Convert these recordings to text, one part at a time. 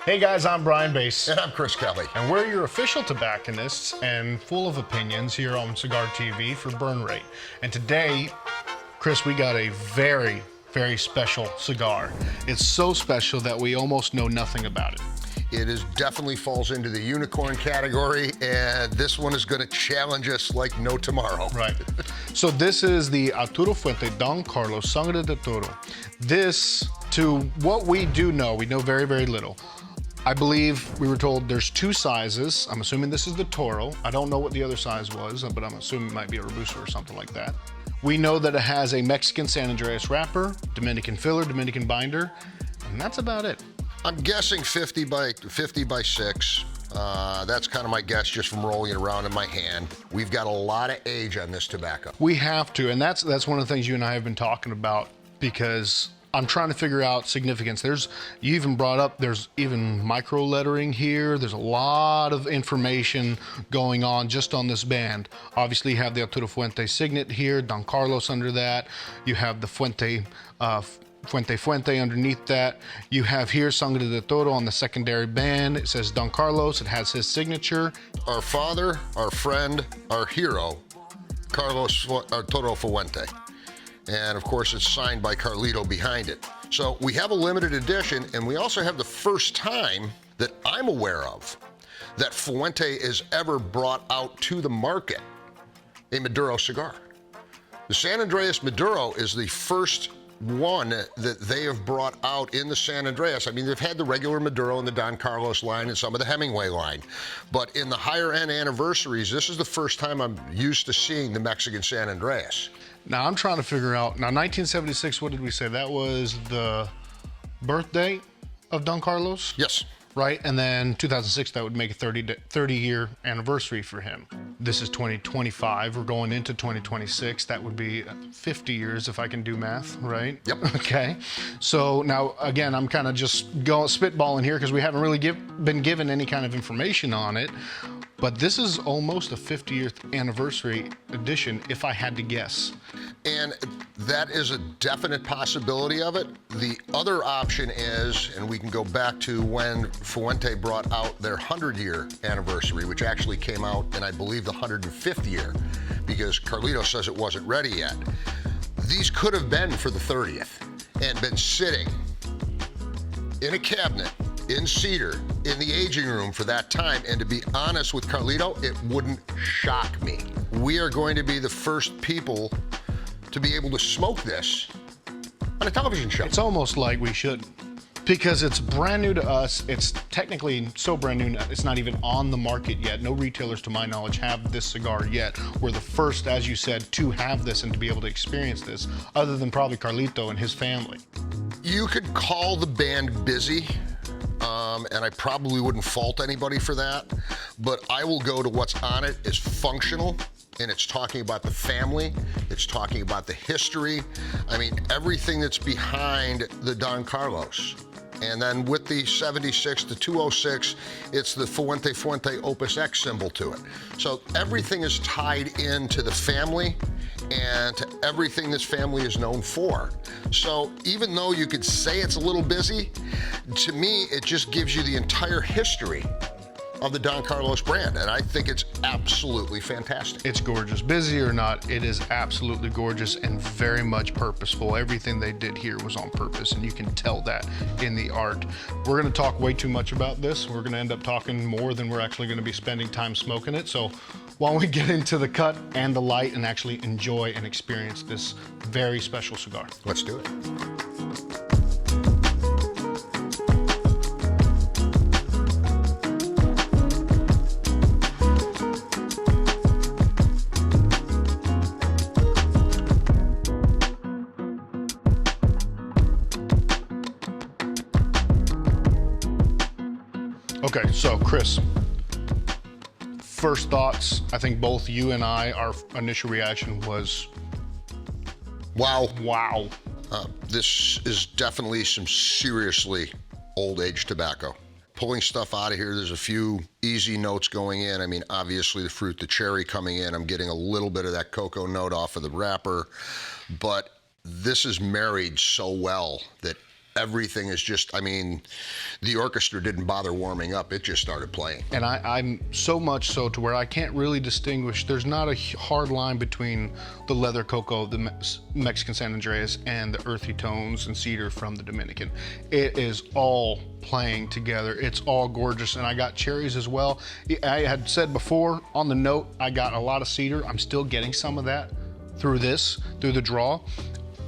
Hey guys, I'm Brian Bass. And I'm Chris Kelly. And we're your official tobacconists and full of opinions here on Cigar TV for Burn Rate. And today, Chris, we got a very, very special cigar. It's so special that we almost know nothing about it. It definitely falls into the unicorn category, and this one is going to challenge us like no tomorrow. Right. So this is the Arturo Fuente Don Carlos Sangre De Toro. This, to what we do know, we know very, very little. I believe we were told there's two sizes. I'm assuming this is the Toro. I don't know what the other size was, but I'm assuming it might be a Robusto or something like that. We know that it has a Mexican San Andreas wrapper, Dominican filler, Dominican binder, and that's about it. I'm guessing 50 by 6. That's kind of my guess just from rolling it around in my hand. We've got a lot of age on this tobacco. We have to, and that's one of the things you and I have been talking about, because I'm trying to figure out significance. You even brought up, there's even micro lettering here. There's a lot of information going on just on this band. Obviously you have the Arturo Fuente signet here, Don Carlos under that. You have the Fuente underneath that. You have here Sangre De Toro on the secondary band. It says Don Carlos. It has his signature. Our father, our friend, our hero, Arturo Fuente. And of course it's signed by Carlito behind it. So we have a limited edition, and we also have the first time that I'm aware of that Fuente is ever brought out to the market a Maduro cigar. The San Andreas Maduro is the first one that they have brought out in the San Andreas. I mean, they've had the regular Maduro in the Don Carlos line and some of the Hemingway line, but in the higher end anniversaries, this is the first time I'm used to seeing the Mexican San Andreas. Now I'm trying to figure out, now 1976, what did we say? That was the birthday of Don Carlos? Yes. Right, and then 2006, that would make a 30-year anniversary for him. This is 2025, we're going into 2026. That would be 50 years if I can do math, right? Yep. Okay, so now, again, I'm kind of just spitballing here because we haven't really been given any kind of information on it, but this is almost a 50th anniversary edition, if I had to guess. And that is a definite possibility of it. The other option is, and we can go back to when Fuente brought out their 100-year anniversary, which actually came out in, I believe, the 105th year, because Carlito says it wasn't ready yet. These could have been for the 30th and been sitting in a cabinet in cedar in the aging room for that time, and to be honest with Carlito, it wouldn't shock me. We are going to be the first people to be able to smoke this on a television show. It's almost like we should, because it's brand new to us. It's technically so brand new, it's not even on the market yet. No retailers, to my knowledge, have this cigar yet. We're the first, as you said, to have this and to be able to experience this, other than probably Carlito and his family. You could call the band busy, and I probably wouldn't fault anybody for that, but I will go to what's on it is functional, and it's talking about the family, it's talking about the history. I mean, everything that's behind the Don Carlos. And then with the 76 to 206, it's the Fuente Opus X symbol to it. So everything is tied into the family and to everything this family is known for. So even though you could say it's a little busy, to me, it just gives you the entire history of the Don Carlos brand, and I think it's absolutely fantastic. It's gorgeous. Busy or not, it is absolutely gorgeous and very much purposeful. Everything they did here was on purpose, and you can tell that in the art. We're gonna talk way too much about this. We're gonna end up talking more than we're actually gonna be spending time smoking it. So why don't we get into the cut and the light and actually enjoy and experience this very special cigar. Let's do it. Okay, so Chris, first thoughts, I think both you and I, our initial reaction was, wow. Wow. This is definitely some seriously old age tobacco. Pulling stuff out of here, there's a few easy notes going in. I mean, obviously the fruit, the cherry coming in, I'm getting a little bit of that cocoa note off of the wrapper, but this is married so well that everything is just, I mean, the orchestra didn't bother warming up. It just started playing. And I'm so much so to where I can't really distinguish. There's not a hard line between the leather cocoa of the Mexican San Andreas and the earthy tones and cedar from the Dominican. It is all playing together. It's all gorgeous. And I got cherries as well. I had said before on the note, I got a lot of cedar. I'm still getting some of that through the draw.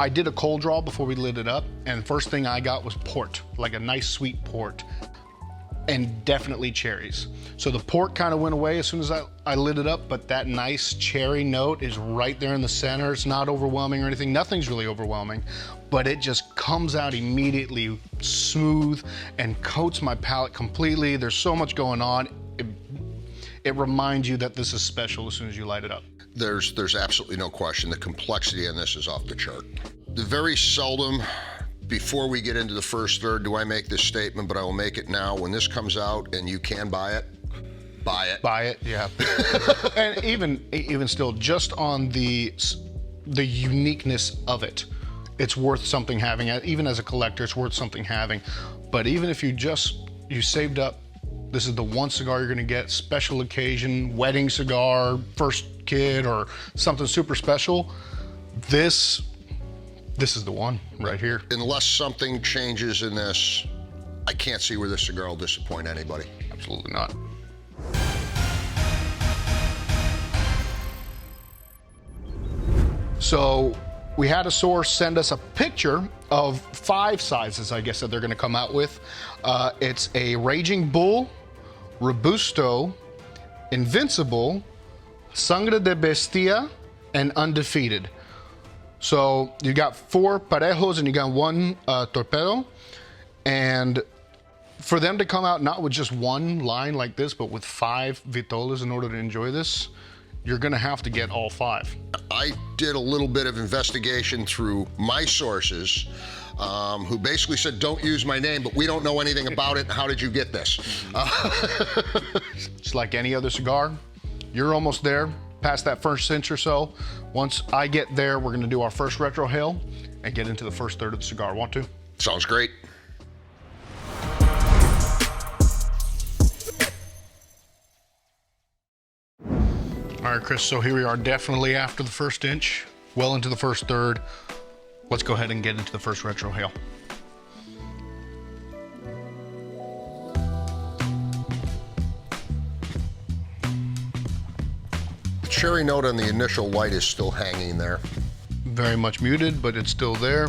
I did a cold draw before we lit it up, and first thing I got was port, like a nice sweet port, and definitely cherries. So the port kind of went away as soon as I lit it up, but that nice cherry note is right there in the center. It's not overwhelming or anything. Nothing's really overwhelming, but it just comes out immediately smooth and coats my palate completely. There's so much going on. It reminds you that this is special as soon as you light it up. There's absolutely no question. The complexity in this is off the chart. Very seldom, before we get into the first third, do I make this statement, but I will make it now. When this comes out and you can buy it, buy it. Buy it, yeah. And even still, just on the uniqueness of it, it's worth something having. Even as a collector, it's worth something having. But even if you saved up, this is the one cigar you're gonna get, special occasion, wedding cigar, first kid, or something super special, this is the one right here. Unless something changes in this, I can't see where this cigar will disappoint anybody. Absolutely not. So we had a source send us a picture of 5 sizes, I guess, that they're gonna come out with. It's a Raging Bull, Robusto, Invincible, Sangre de Bestia, and Undefeated. So you got 4 parejos and you got 1 torpedo. And for them to come out not with just one line like this, but with 5 vitolas in order to enjoy this, you're gonna have to get all 5. I did a little bit of investigation through my sources, who basically said, don't use my name, but we don't know anything about it. How did you get this? It's like any other cigar. You're almost there, past that first inch or so. Once I get there, we're gonna do our first retro hail and get into the first third of the cigar. Want to? Sounds great. All right, Chris, so here we are, definitely after the first inch, well into the first third. Let's go ahead and get into the first retro hail. The cherry note on the initial light is still hanging there. Very much muted, but it's still there.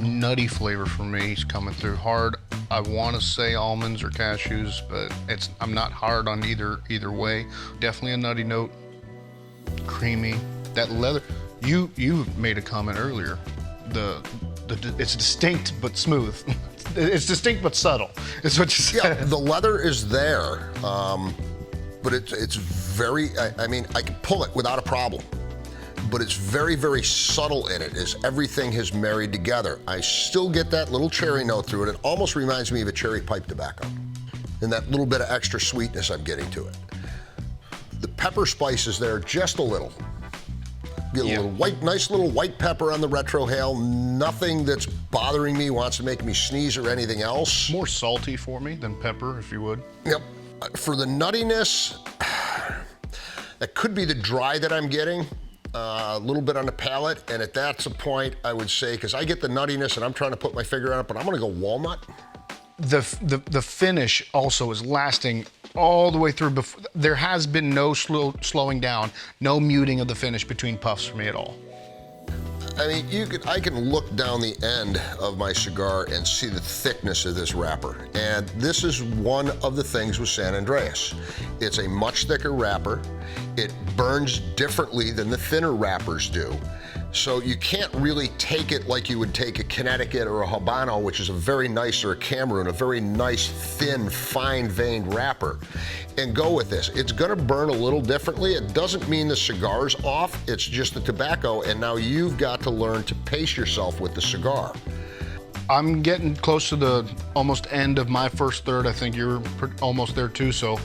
Nutty flavor for me is coming through hard. I want to say almonds or cashews, but I'm not hard on either way. Definitely a nutty note, creamy. That leather, you made a comment earlier. It's distinct but smooth. It's distinct but subtle. Is what you said. Yeah, the leather is there, but it's very. I mean, I can pull it without a problem. But it's very, very subtle in it as everything has married together. I still get that little cherry note through it. It almost reminds me of a cherry pipe tobacco and that little bit of extra sweetness I'm getting to it. The pepper spice is there just a little. Get a little white, nice little white pepper on the retro hail. Nothing that's bothering me, wants to make me sneeze or anything else. More salty for me than pepper, if you would. Yep. For the nuttiness, that could be the dry that I'm getting. A little bit on the palate, and at that's a point I would say, because I get the nuttiness and I'm trying to put my finger on it, but I'm gonna go walnut. The finish also is lasting all the way through. There has been no slowing down, no muting of the finish between puffs for me at all. I mean, I can look down the end of my cigar and see the thickness of this wrapper. And this is one of the things with San Andreas. It's a much thicker wrapper. It burns differently than the thinner wrappers do. So you can't really take it like you would take a Connecticut or a Habano, which is a very nice, or a Cameroon, a very nice, thin, fine-veined wrapper, and go with this. It's gonna burn a little differently. It doesn't mean the cigar's off, it's just the tobacco, and now you've got to learn to pace yourself with the cigar. I'm getting close to the almost end of my first third. I think you're almost there too, so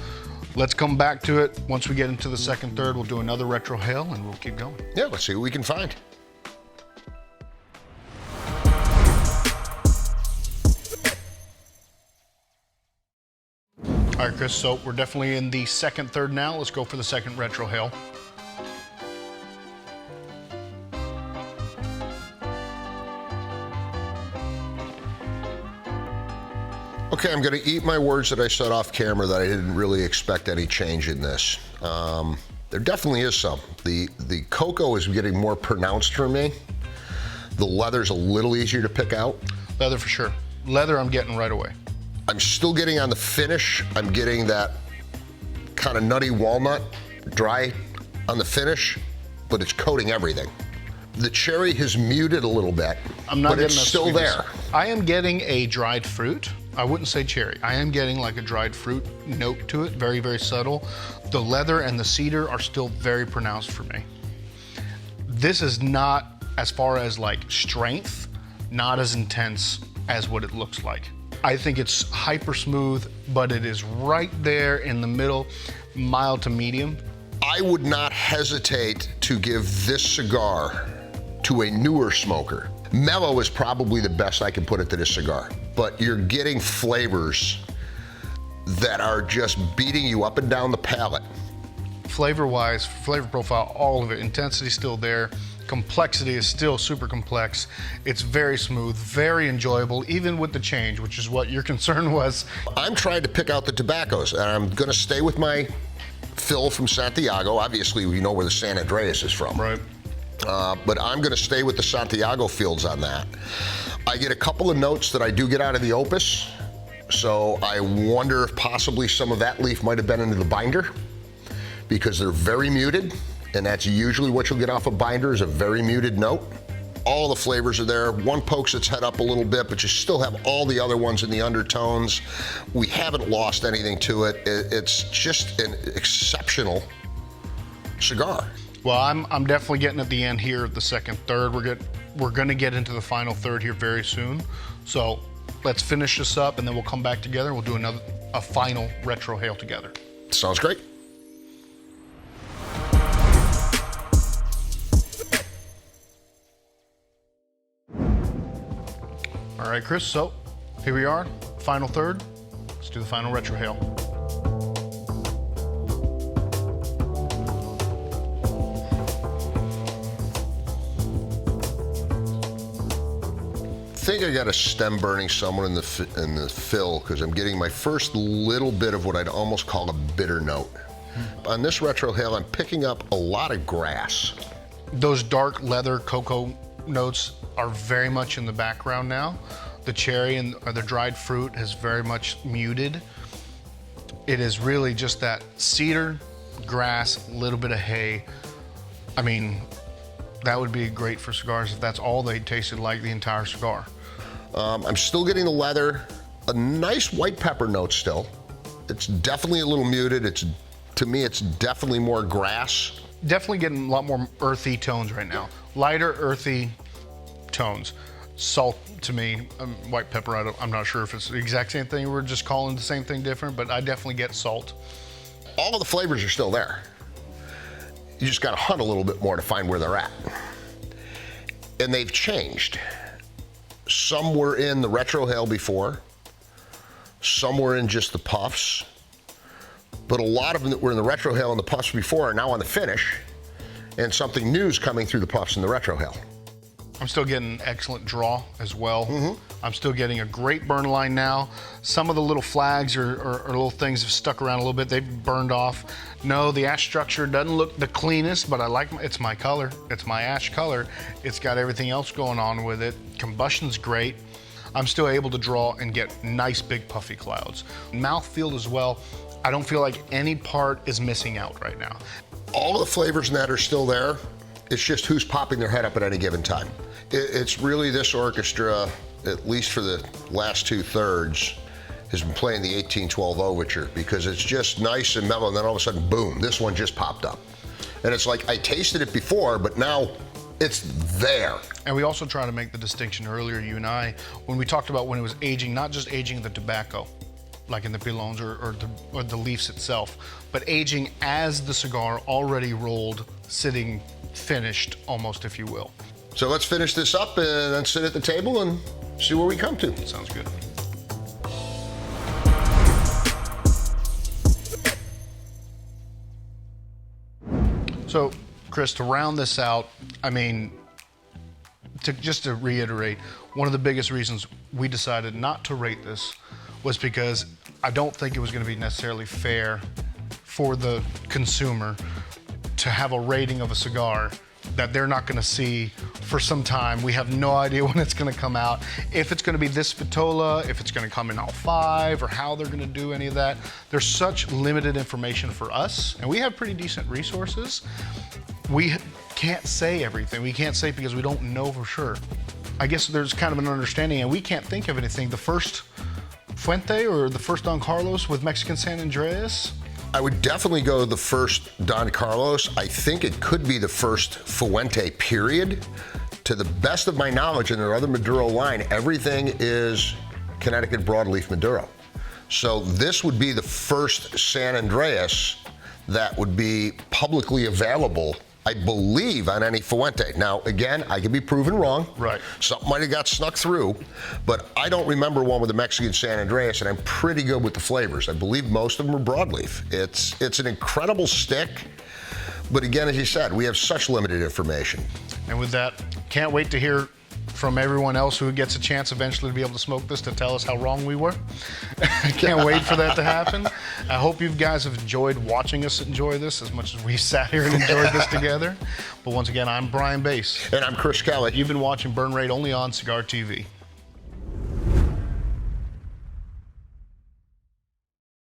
let's come back to it. Once we get into the second third, we'll do another retro hail and we'll keep going. Yeah, let's see what we can find. All right, Chris, so we're definitely in the second third now. Let's go for the second retrohale. Okay, I'm going to eat my words that I said off camera that I didn't really expect any change in this. There definitely is some. The cocoa is getting more pronounced for me. The leather's a little easier to pick out. Leather for sure. Leather I'm getting right away. I'm still getting on the finish. I'm getting that kind of nutty walnut dry on the finish, but it's coating everything. The cherry has muted a little bit, but it's still there. I am getting a dried fruit. I wouldn't say cherry. I am getting like a dried fruit note to it, very, very subtle. The leather and the cedar are still very pronounced for me. This is not, as far as like strength, not as intense as what it looks like. I think it's hyper smooth, but it is right there in the middle, mild to medium. I would not hesitate to give this cigar to a newer smoker. Mellow is probably the best I can put it to this cigar, but you're getting flavors that are just beating you up and down the palate. Flavor-wise, flavor profile, all of it, intensity still there. Complexity is still super complex. It's very smooth, very enjoyable, even with the change, which is what your concern was. I'm trying to pick out the tobaccos, and I'm gonna stay with my fill from Santiago. Obviously, we know where the San Andreas is from. Right. But I'm gonna stay with the Santiago fields on that. I get a couple of notes that I do get out of the Opus, so I wonder if possibly some of that leaf might have been into the binder, because they're very muted, and that's usually what you'll get off a binder is a very muted note. All the flavors are there. One pokes its head up a little bit, but you still have all the other ones in the undertones. We haven't lost anything to it. It's just an exceptional cigar. Well, I'm definitely getting at the end here of the second third. We're gonna get into the final third here very soon. So let's finish this up, and then we'll come back together. We'll do a final retrohale together. Sounds great. All right, Chris, so here we are, final third. Let's do the final retrohale. I think I got a stem burning somewhere in the fill, because I'm getting my first little bit of what I'd almost call a bitter note. On this retrohale, I'm picking up a lot of grass. Those dark leather cocoa notes are very much in the background now. The cherry and the dried fruit has very much muted. It is really just that cedar, grass, a little bit of hay. I mean, that would be great for cigars if that's all they tasted like the entire cigar. I'm still getting the leather, a nice white pepper note still. It's definitely a little muted. To me, it's definitely more grass. Definitely getting a lot more earthy tones right now. Lighter, earthy tones. Salt to me, white pepper, I'm not sure if it's the exact same thing. We're just calling the same thing different, but I definitely get salt. All of the flavors are still there. You just gotta hunt a little bit more to find where they're at. And they've changed. Some were in the retrohale before, some were in just the puffs, but a lot of them that were in the retrohale and the puffs before are now on the finish, and something new is coming through the puffs and the retrohale. I'm still getting excellent draw as well. I'm still getting a great burn line now. Some of the little flags or little things have stuck around a little bit. They've burned off. No, the ash structure doesn't look the cleanest, but I like it's my color. It's my ash color. It's got everything else going on with it. Combustion's great. I'm still able to draw and get nice big puffy clouds. Mouthfeel as well. I don't feel like any part is missing out right now. All of the flavors in that are still there. It's just who's popping their head up at any given time. It's really this orchestra, at least for the last two thirds, has been playing the 1812 Overture, because it's just nice and mellow, and then all of a sudden, boom, this one just popped up. And it's like, I tasted it before, but now it's there. And we also try to make the distinction earlier, you and I, when we talked about when it was aging, not just aging the tobacco, like in the pilons or the leaves itself, but aging as the cigar already rolled, sitting finished almost, if you will. So let's finish this up and then sit at the table and see where we come to. Sounds good. So, Chris, to round this out, I mean, just to reiterate, one of the biggest reasons we decided not to rate this was because I don't think it was going to be necessarily fair for the consumer to have a rating of a cigar that they're not going to see for some time. We have no idea when it's going to come out, if it's going to be this Vitola, if it's going to come in all 5, or how they're going to do any of that. There's such limited information for us, and we have pretty decent resources. We can't say everything. We can't say because we don't know for sure. I guess there's kind of an understanding, and we can't think of anything. The first Fuente or the first Don Carlos with Mexican San Andreas? I would definitely go the first Don Carlos. I think it could be the first Fuente, period. To the best of my knowledge, in their other Maduro line, everything is Connecticut broadleaf Maduro. So this would be the first San Andreas that would be publicly available, I believe, on any Fuente. Now, again, I could be proven wrong. Right. Something might have got snuck through, but I don't remember one with the Mexican San Andreas, and I'm pretty good with the flavors. I believe most of them are broadleaf. It's an incredible stick, but again, as you said, we have such limited information. And with that, can't wait to hear from everyone else who gets a chance eventually to be able to smoke this to tell us how wrong we were. I can't wait for that to happen. I hope you guys have enjoyed watching us enjoy this as much as we sat here and enjoyed this together. But once again, I'm Brian Bass. And I'm Chris Kelly. You've been watching Burn Rate only on Cigar TV.